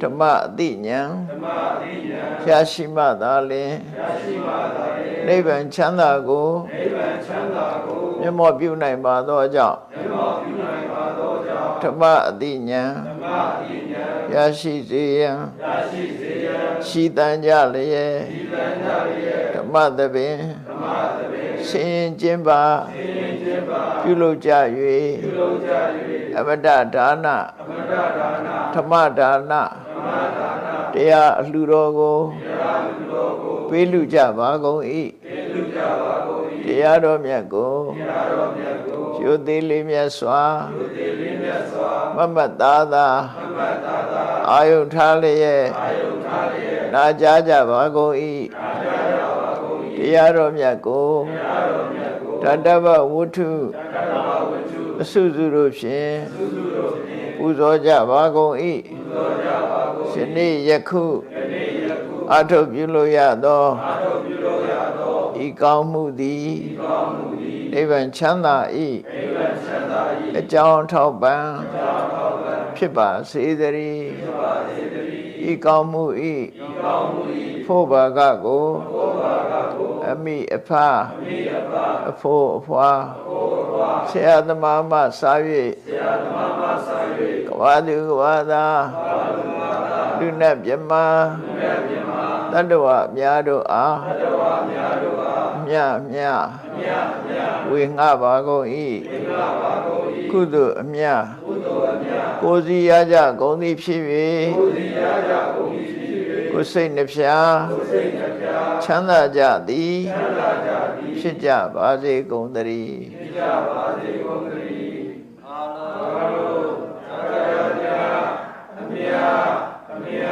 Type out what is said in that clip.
ဓမ္မအတိညာရရှိမှသာလျှင်နိဗ္ဗာန်ချမ်းသာကိုမျက်မှောက်ပြုနိုင်ပါသောကြောင့်ဓမ္မအတိညာရရှိစေရန်ရှိတန်ကြလျက်ဓမ္မသဘင်ဆင်ရင်ကျင်းပါပြုလုပ်ကြ၍အမတဒါနဓမ္မဒါနတရားအလှူတော်ကိုပေးလူကြပါကုန်၏တရားတော်မြတ်ကိုကျိုးသေးလေးမြတ်စွာမမတ်သားသာအာယုထားလျက်နာကြားကြပါကုန်၏တရားတော်မြတ်ကိုတတ္တဗဝတ္ထုအစုစုတို့ဖြင့်ပူဇော်ကြပါကုန်၏ယနေ့ယခုအထုပ်ပြုလို့ရသောဤကောင်းမှုသည်နိဗ္ဗာန်ချမ်းသာ၏အကြောင်းထောက်ပံ့ဖြစ်ပါစေတည်းဤကောင်းမှု၏ဖို့ဘာကကိုအမိအဖအဖို့အဖွာဆရာသမားမှစား၍ကဘာသူကဘာသာလူနဲ့မြမတတ္တဝအများတို့အားမြဝေငှပါကုန်၏ကုသိုလ်အမြကိုယ်စီရကြကုန်သည်ဖြစ်၍ကိုယ်စိတ်နှဖျားချမ်းသာကြသည်ဖြစ်ကြပါစေကုန်သတည်းအာလောအမြ